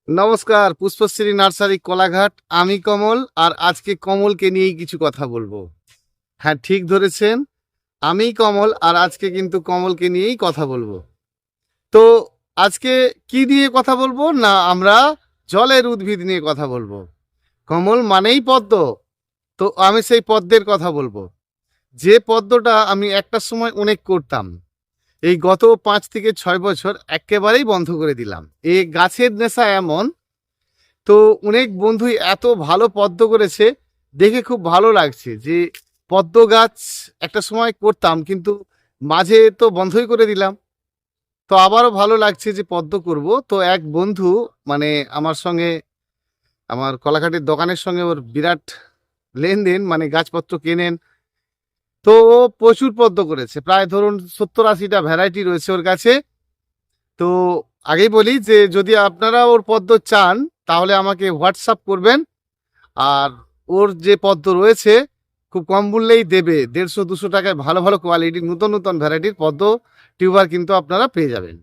নমস্কার, পুষ্পশ্রী নার্সারি কোলাঘাট। আমি কমল, আর আজকে কমলকে নিয়েই কিছু কথা বলবো। হ্যাঁ, ঠিক ধরেছেন, আমি কমল, আর আজকে কিন্তু কমলকে নিয়েই কথা বলবো। তো আজকে কি নিয়ে কথা বলবো না, আমরা জলের উদ্ভিদ নিয়ে কথা বলবো। কমল মানেই পদ্ম, তো আমি সেই পদ্মের কথা বলবো। যে পদ্মটা আমি একটা সময় অনেক করতাম, এই গত 5 থেকে 6 বছর একেবারেই বন্ধ করে দিলাম। এই গাছের নেশা এমন, তো অনেক বন্ধুই এত ভালো পদ্ম করেছে, দেখে খুব ভালো লাগছে যে পদ্ম গাছ একটা সময় করতাম, কিন্তু মাঝে তো বন্ধই করে দিলাম। তো আবারও ভালো লাগছে যে পদ্ম করব। তো এক বন্ধু, মানে আমার সঙ্গে, আমার কলাঘাটের দোকানের সঙ্গে ওর বিরাট লেনদেন, মানে গাছপত্র কেনেন। তো ও প্রচুর পদ্ম করেছে, প্রায় ধরুন 70-80টা ভ্যারাইটি রয়েছে ওর কাছে। তো আগেই বলি যে যদি আপনারা ওর পদ্ম চান তাহলে আমাকে হোয়াটসঅ্যাপ করবেন। আর ওর যে পদ্ম রয়েছে খুব কম মূল্যেই দেবে, 150-200 টাকায় ভালো ভালো কোয়ালিটির নতুন নতুন ভ্যারাইটির পদ্ম টিউবার কিন্তু আপনারা পেয়ে যাবেন।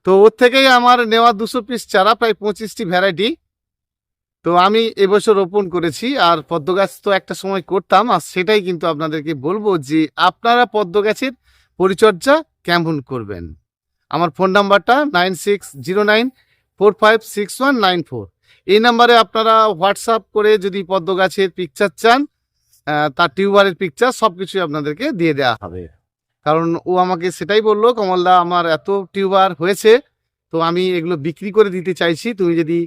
তো ওর থেকেই আমার নেওয়া 200 পিস চারা, প্রায় 25টি ভ্যারাইটি। তো আমি এবছর রোপণ করেছি। আর পদ্ম গাছ তো একটা সময় করতাম, আর সেটাই কিন্তু আপনাদেরকে বলবো যে আপনারা পদ্ম গাছের পরিচর্যা কেমন করবেন। আমার ফোন নাম্বারটা 9609456194। এই নাম্বারে আপনারা হোয়াটসঅ্যাপ করে যদি পদ্ম গাছের পিকচার চান, তার টিউবারের পিকচার সব কিছুই আপনাদেরকে দিয়ে দেওয়া হবে। কারণ ও আমাকে সেটাই বললো, কমলদা আমার এত টিউবার হয়েছে, তো আমি এগুলো বিক্রি করে দিতে চাইছি, তুমি যদি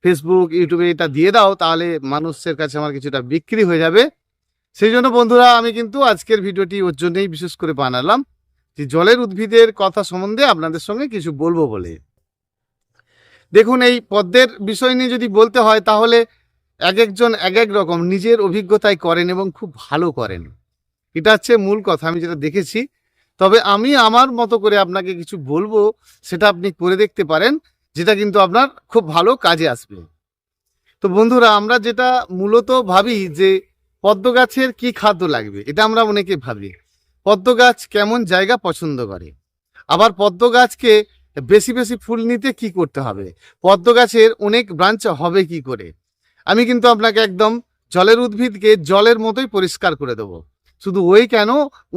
ফেসবুক ইউটিউবে এটা দিয়ে দাও তাহলে মানুষের কাছে আমার কিছুটা বিক্রি হয়ে যাবে। সেই জন্য বন্ধুরা আমি কিন্তু আজকের ভিডিওটি ওর জন্যই বিশেষ করে বানালাম, যে জলের উদ্ভিদের কথা সম্বন্ধে আপনাদের সঙ্গে কিছু বলবো বলে। দেখুন, এই পদ্মের বিষয় নিয়ে যদি বলতে হয় তাহলে এক একজন এক এক রকম নিজের অভিজ্ঞতায় করেন এবং খুব ভালো করেন। এটা হচ্ছে মূল কথা, আমি যেটা দেখেছি। তবে আমি আমার মতো করে আপনাকে কিছু বলবো, সেটা আপনি করে দেখতে পারেন, যেটা কিন্তু আপনার খুব ভালো কাজে আসবে। তো বন্ধুরা, আমরা যেটা মূলত ভাবি যে পদ্ম গাছের কি খাদ্য লাগবে, এটা আমরা অনেকে ভাবি। পদ্ম গাছ কেমন জায়গা পছন্দ করে, আবার পদ্ম গাছকে বেশি বেশি ফুল নিতে কি করতে হবে, পদ্ম গাছের অনেক ব্রাঞ্চ হবে কি করে। আমি কিন্তু আপনাকে একদম জলের উদ্ভিদকে জলের মতোই পরিষ্কার করে দেবো। শুধু ওই কেন,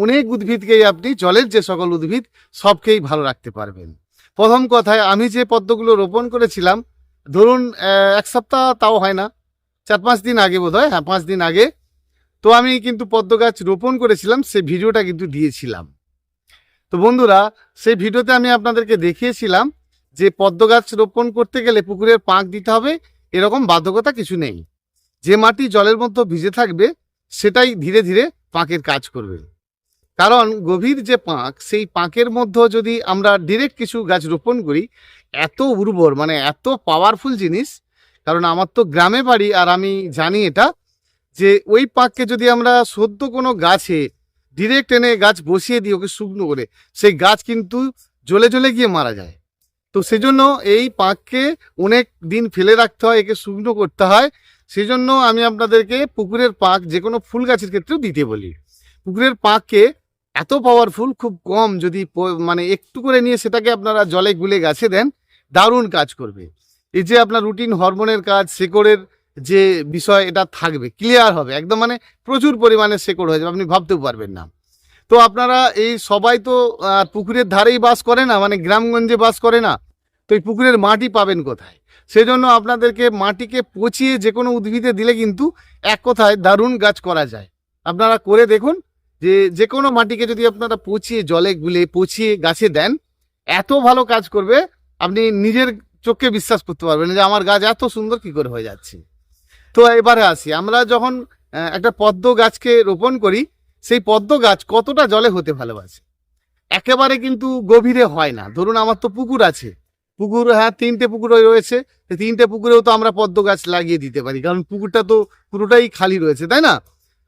অনেক উদ্ভিদকেই আপনি জলের যে সকল উদ্ভিদ সবকেই ভালো রাখতে পারবেন। প্রথম কথায়, আমি যে পদ্মগুলো রোপণ করেছিলাম, ধরুন 1 সপ্তাহ তাও হয় না, 4-5 দিন আগে বোধ হয়, হ্যাঁ 5 দিন আগে, তো আমি কিন্তু পদ্ম গাছ রোপণ করেছিলাম, সেই ভিডিওটা কিন্তু দিয়েছিলাম। তো বন্ধুরা, সেই ভিডিওতে আমি আপনাদেরকে দেখিয়েছিলাম যে পদ্ম গাছ রোপণ করতে গেলে পুকুরের পাঁক দিতে হবে, এরকম বাধ্যকতা কিছু নেই। যে মাটি জলের মধ্যে ভিজে থাকবে সেটাই ধীরে ধীরে পাঁকের কাজ করবে। কারণ গভীর যে পাঁক, সেই পাঁকের মধ্যে যদি আমরা ডিরেক্ট কিছু গাছ রোপণ করি, এত উর্বর, মানে এত পাওয়ারফুল জিনিস। কারণ আমার তো গ্রামে বাড়ি, আর আমি জানি এটা, যে ওই পাঁককে যদি আমরা সদ্য কোনো গাছে ডিরেক্ট এনে গাছ বসিয়ে দিই ওকে শুকনো করে, সেই গাছ কিন্তু জ্বলে জ্বলে গিয়ে মারা যায়। তো সেজন্য এই পাঁককে অনেক দিন ফেলে রাখতে হয়, একে শুকনো করতে হয়। সেজন্য আমি আপনাদেরকে পুকুরের পাঁক যে কোনো ফুল গাছের ক্ষেত্রেও দিতে বলি। পুকুরের পাঁককে এত পাওয়ারফুল, খুব কম যদি মানে একটু করে নিয়ে সেটাকে আপনারা জলে গুলে গাছে দেন, দারুণ কাজ করবে। এই যে আপনার রুটিন হরমোনের কাজ, শেকড়ের যে বিষয়, এটা থাকবে, ক্লিয়ার হবে একদম, মানে প্রচুর পরিমাণে শেকড় হয়ে যাবে, আপনি ভাবতেও পারবেন না। তো আপনারা এই সবাই তো পুকুরের ধারেই বাস করে না, মানে গ্রামগঞ্জে বাস করে না, তো এই পুকুরের মাটি পাবেন কোথায়? সেজন্য আপনাদেরকে মাটিকে পচিয়ে যে কোনো উদ্ভিদে দিলে কিন্তু এক কথায় দারুণ গাছ করা যায়। আপনারা করে দেখুন, যে যে কোনো মাটিকে যদি আপনারা পচিয়ে জলে গুলে পচিয়ে গাছে দেন, এত ভালো কাজ করবে, আপনি নিজের চোখে বিশ্বাস করতে পারবেন যে আমার গাছ এত সুন্দর কি করে হয়ে যাচ্ছে। তো এবারে আসি, আমরা যখন একটা পদ্ম গাছকে রোপণ করি, সেই পদ্ম গাছ কতটা জলে হতে ভালোবাসে। একেবারে কিন্তু গভীরে হয় না। ধরুন আমার তো পুকুর আছে, পুকুর, হ্যাঁ 3টে পুকুর রয়েছে, 3টে পুকুরেও তো আমরা পদ্ম গাছ লাগিয়ে দিতে পারি, কারণ পুকুরটা তো পুরোটাই খালি রয়েছে, তাই না?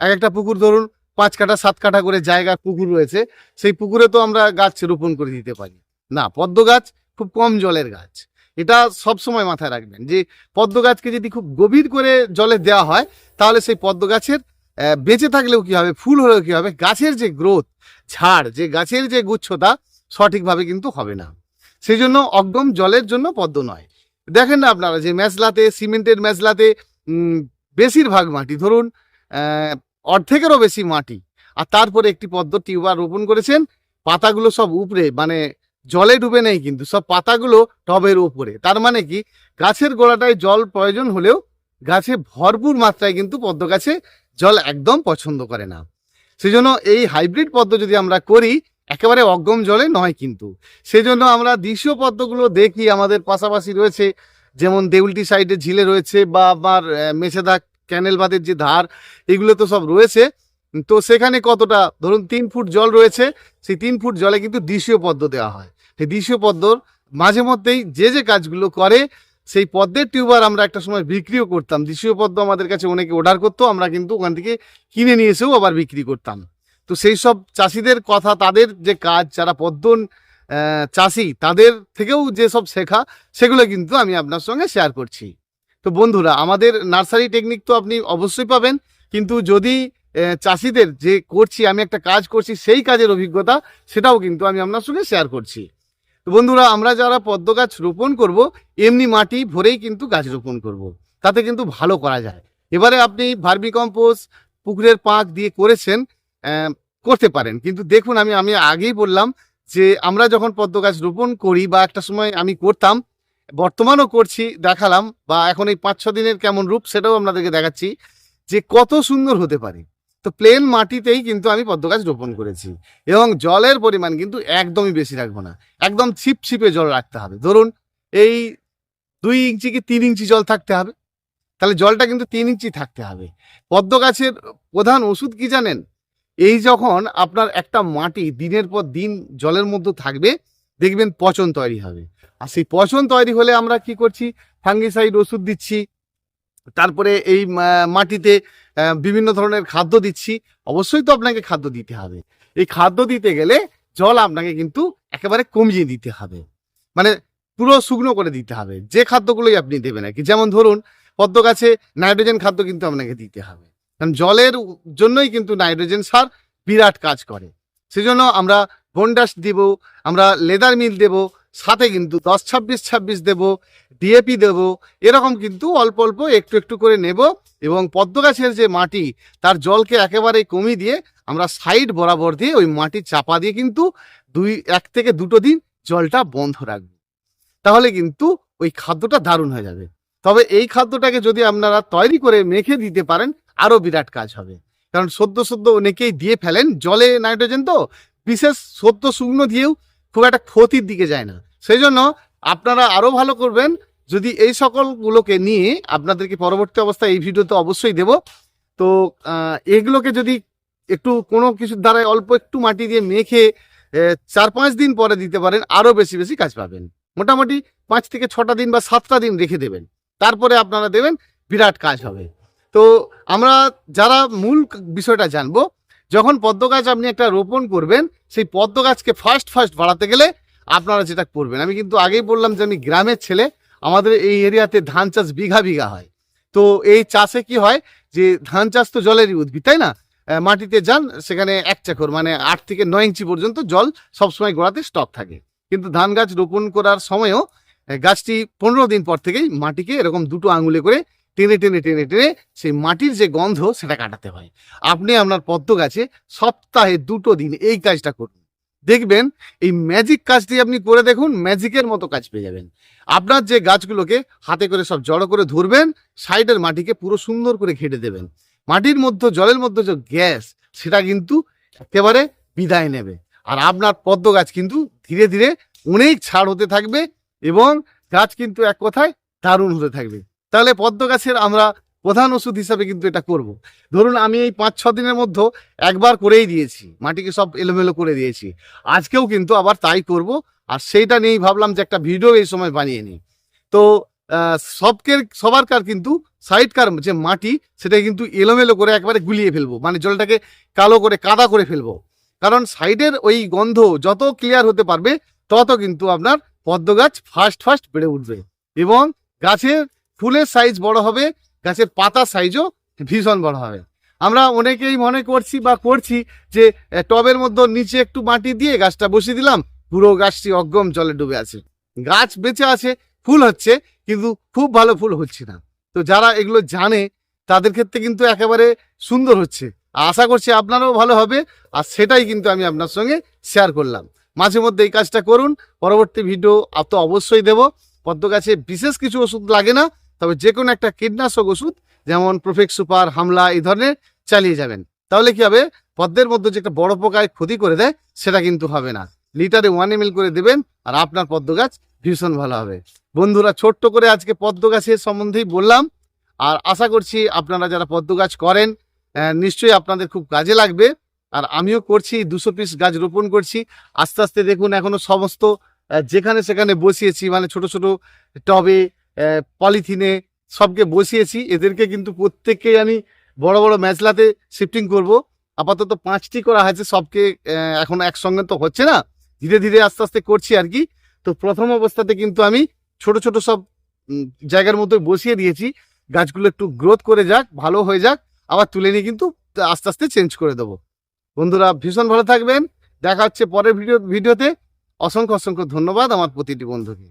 এক একটা পুকুর ধরুন 5 কাঠা 7 কাঠা করে জায়গা পুকুর রয়েছে, সেই পুকুরে তো আমরা গাছ রোপণ করে দিতে পারি না। পদ্ম গাছ খুব কম জলের গাছ, এটা সব সময় মাথায় রাখবেন, যে পদ্ম গাছকে যদি খুব গভীর করে জলে দেওয়া হয়, তাহলে সেই পদ্ম গাছের বেঁচে থাকলেও কি হবে, ফুল হলেও কি হবে, গাছের যে গ্রোথ, ঝাড়, যে গাছের যে গুচ্ছতা সঠিকভাবে কিন্তু হবে না। সেই জন্য একদম জলের জন্য পদ্ম নয়। দেখেন না আপনারা যে মেজলাতে, সিমেন্টের মেজলাতে বেশিরভাগ মাটি, ধরুন অর্ধেকেরও বেশি মাটি, আর তারপরে একটি পদ্ম টিউবার রোপণ করেছেন, পাতাগুলো সব উপরে, মানে জলে ডুবে নেই কিন্তু, সব পাতাগুলো টবের উপরে। তার মানে কি, গাছের গোড়াটায় জল প্রয়োজন হলেও গাছে ভরপুর মাত্রায় কিন্তু পদ্ম গাছে জল একদম পছন্দ করে না। সেজন্য এই হাইব্রিড পদ্ম যদি আমরা করি, একেবারে অগম জলে নয় কিন্তু। সেজন্য আমরা দেশীয় পদ্মগুলো দেখি আমাদের পাশাপাশি রয়েছে, যেমন দেউলটি সাইডে ঝিলে রয়েছে, বা আমার মেছেদা ক্যানেল বাঁধের যে ধার, এগুলো তো সব রয়েছে। তো সেখানে কতটা, ধরুন 3 ফুট জল রয়েছে, সেই 3 ফুট জলে কিন্তু দেশীয় পদ্ম দেওয়া হয়। সেই দেশীয় পদ্মর মাঝে মধ্যেই যে কাজগুলো করে, সেই পদ্মের টিউবার আমরা একটা সময় বিক্রিও করতাম। দেশীয় পদ্ম আমাদের কাছে অনেকে অর্ডার করতো, আমরা কিন্তু ওখান থেকে কিনে নিয়ে এসেও আবার বিক্রি করতাম। তো সেই সব চাষিদের কথা, তাদের যে কাজ, যারা পদ্ম চাষি, তাদের থেকেও যেসব শেখা, সেগুলো কিন্তু আমি আপনার সঙ্গে শেয়ার করছি। তো বন্ধুরা, আমাদের নার্সারি টেকনিক তো আপনি অবশ্যই পাবেন, কিন্তু যদি চাষিদের যে করছি, আমি একটা কাজ করছি, সেই কাজের অভিজ্ঞতা, সেটাও কিন্তু আমি আপনার সঙ্গে শেয়ার করছি। তো বন্ধুরা, আমরা যারা পদ্ম গাছ রোপণ করব, এমনি মাটি ভরেই কিন্তু গাছ রোপণ করব, তাতে কিন্তু ভালো করা যায়। এবারে আপনি ভার্মি কম্পোস্ট পুকুরের পাঁক দিয়ে করেছেন, করতে পারেন, কিন্তু দেখুন, আমি আগেই বললাম যে আমরা যখন পদ্ম গাছ রোপণ করি, বা একটা সময় আমি করতাম, বর্তমানও করছি, দেখালাম, বা এখন এই 5-6 দিনের কেমন রূপ সেটাও আপনাদেরকে দেখাচ্ছি, যে কত সুন্দর হতে পারে। তো প্লেন মাটিতেই কিন্তু আমি পদ্ম গাছ রোপণ করেছি, এবং জলের পরিমাণ কিন্তু একদমই বেশি রাখবো না, একদম ছিপছিপে জল রাখতে হবে। ধরুন এই 2 ইঞ্চি কি 3 ইঞ্চি জল থাকতে হবে, তাহলে জলটা কিন্তু 3 ইঞ্চি থাকতে হবে। পদ্ম গাছের প্রধান ওষুধ কি জানেন? এই যখন আপনার একটা মাটি দিনের পর দিন জলের মধ্যে থাকবে, দেখবেন পচন তৈরি হবে। আর সেই পচন তৈরি হলে আমরা কি করছি, ফাঙ্গিসাইড ওষুধ দিচ্ছি, তারপরে এই মাটিতে বিভিন্ন ধরনের খাদ্য দিচ্ছি। অবশ্যই তো আপনাকে খাদ্য দিতে হবে। এই খাদ্য দিতে গেলে জল আপনাকে কিন্তু একেবারে কমিয়ে দিতে হবে, মানে পুরো শুকনো করে দিতে হবে, যে খাদ্যগুলোই আপনি দেবেন আর কি। যেমন ধরুন পদ্ম গাছে নাইট্রোজেন খাদ্য কিন্তু আপনাকে দিতে হবে, কারণ জলের জন্যই কিন্তু নাইট্রোজেন সার বিরাট কাজ করে। সেজন্য আমরা বন্ডাস দিব, আমরা লেদার মিল দেব, সাথে কিন্তু 10-26-26 দেব, ডিএপি দেব, এরকম কিন্তু অল্প অল্প একটু একটু করে নেব। এবং পদ্ম গাছের যে মাটি, তার জলকে একেবারেই কমিয়ে দিয়ে আমরা সাইড বরাবর দিয়ে ওই মাটি চাপা দিয়ে কিন্তু 1 থেকে 2 দিন জলটা বন্ধ রাখবো, তাহলে কিন্তু ওই খাদ্যটা দারুণ হয়ে যাবে। তবে এই খাদ্যটাকে যদি আপনারা তৈরি করে মেখে দিতে পারেন, আরো বিরাট কাজ হবে। কারণ সদ্য অনেকেই দিয়ে ফেলেন, জলে নাইট্রোজেন তো, বিশেষ সদ্য শুকনো দিয়েও খুব একটা ক্ষতির দিকে যায় না। সেই জন্য আপনারা আরো ভালো করবেন যদি এই সকলগুলোকে নিয়ে, আপনাদেরকে পরবর্তী অবস্থায় এই ভিডিওতে অবশ্যই দেব। তো এগুলোকে যদি একটু কোনো কিছুর দ্বারা অল্প একটু মাটি দিয়ে মেখে 4-5 দিন পরে দিতে পারেন, আরো বেশি বেশি কাজ পাবেন। মোটামুটি 5 থেকে 6টা দিন বা 7টা দিন রেখে দেবেন, তারপরে আপনারা দেবেন, বিরাট কাজ হবে। তো আমরা যারা মূল বিষয়টা জানবো, যখন পদ্ম গাছ আপনি একটা রোপণ করবেন, সেই পদ্ম গাছকে ফার্স্ট বাড়াতে গেলে আপনারা যেটা করবেন, আমি কিন্তু আগেই বললাম যে আমি গ্রামের ছেলে, আমাদের এই এরিয়াতে ধান চাষ বিঘা বিঘা হয়। তো এই চাষে কি হয়, যে ধান চাষ তো জলেরই উদ্ভিদ, তাই না? মাটিতে যান, সেখানে 1 চাকর, মানে 8 থেকে 9 ইঞ্চি পর্যন্ত জল সবসময় গোড়াতে স্টক থাকে। কিন্তু ধান গাছ রোপণ করার সময়ও গাছটি 15 দিন পর থেকেই মাটিকে এরকম 2টো আঙুলে করে টেনে টেনে টেনে টেনে সেই মাটির যে গন্ধ, সেটা কাটাতে হয়। আপনি আপনার পদ্ম গাছে সপ্তাহে 2টো দিন এই কাজটা করুন, দেখবেন এই ম্যাজিক কাজটি আপনি করে দেখুন, ম্যাজিকের মতো কাজ পেয়ে যাবেন। আপনার যে গাছগুলোকে হাতে করে সব জড়ো করে ধরবেন, সাইডের মাটিকে পুরো সুন্দর করে ঘেটে দেবেন, মাটির মধ্যে, জলের মধ্যে যে গ্যাস, সেটা কিন্তু একেবারে বিদায় নেবে। আর আপনার পদ্ম গাছ কিন্তু ধীরে ধীরে অনেক ছাড় হতে থাকবে, এবং গাছ কিন্তু এক কথায় দারুণ হতে থাকবে। তাহলে পদ্ম গাছের আমরা প্রধান ওষুধ হিসাবে কিন্তু এটা করব। ধরুন আমি এই 5-6 দিনের মধ্যে একবার করেই দিয়েছি, মাটিকে সব এলোমেলো করে দিয়েছি, আজকেও কিন্তু আবার তাই করব। আর সেইটা নিয়েই ভাবলাম যে একটা ভিডিও এই সময় বানিয়ে নিই। তো সবার কার কিন্তু সাইডকার যে মাটি, সেটা কিন্তু এলোমেলো করে একবারে গুলিয়ে ফেলবো, মানে জলটাকে কালো করে কাদা করে ফেলবো। কারণ সাইডের ওই গন্ধ যত ক্লিয়ার হতে পারবে, তত কিন্তু আপনার পদ্ম গাছ ফার্স্ট বেড়ে উঠবে, এবং গাছের ফুলের সাইজ বড় হবে, গাছের পাতার সাইজও ভীষণ বড় হবে। আমরা অনেকেই মনে করছি বা করছি যে টবের মধ্যে নিচে একটু মাটি দিয়ে গাছটা বসিয়ে দিলাম, পুরো গাছটি অগম জলে ডুবে আছে, গাছ বেঁচে আছে, ফুল হচ্ছে, কিন্তু খুব ভালো ফুল হচ্ছে না। তো যারা এগুলো জানে তাদের ক্ষেত্রে কিন্তু একেবারে সুন্দর হচ্ছে। আশা করছি আপনারাও ভালো হবে, আর সেটাই কিন্তু আমি আপনার সঙ্গে শেয়ার করলাম। মাঝে মধ্যে এই কাজটা করুন। পরবর্তী ভিডিও তো অবশ্যই দেব। পদ্ম গাছে বিশেষ কিছু ওষুধ লাগে না, তবে যে কোনো একটা কীটনাশক ওষুধ যেমন প্রোফেক্স সুপার, হামলা এই ধরনের চালিয়ে যাবেন। তাহলে কি হবে, পদ্মের মধ্যে যে একটা বড় পোকায় ক্ষতি করে দেয় সেটা কিন্তু হবে না। লিটারে 1 ml করে দেবেন, আর আপনার পদ্ম গাছ ভীষণ ভালো হবে। বন্ধুরা, ছোট্ট করে আজকে পদ্ম গাছের সম্বন্ধেই বললাম, আর আশা করছি আপনারা যারা পদ্ম গাছ করেন নিশ্চয়ই আপনাদের খুব কাজে লাগবে। আর আমিও করছি, 200 পিস গাছ রোপণ করছি। আস্তে আস্তে দেখুন এখনো সমস্ত যেখানে সেখানে বসিয়েছি, মানে ছোট ছোট টবে, পলিথিনে সবকে বসিয়েছি। এদেরকে কিন্তু প্রত্যেককেই আমি বড় বড় মেজলাতে শিফটিং করব। আপাতত 5টি করা হয়েছে, সবকে এখন একসঙ্গে তো হচ্ছে না, ধীরে ধীরে আস্তে আস্তে করছি আর কি। তো প্রথম অবস্থাতে কিন্তু আমি ছোট ছোট সব জায়গার মধ্যে বসিয়ে দিয়েছি। গাছগুলো একটু গ্রোথ করে যাক, ভালো হয়ে যাক, আবার তুলে নিয়ে কিন্তু আস্তে আস্তে চেঞ্জ করে দেবো। বন্ধুরা, ভীষণ ভালো থাকবেন। দেখা হচ্ছে পরের ভিডিওতে। অসংখ্য অসংখ্য ধন্যবাদ আমার প্রতিটি বন্ধুকে।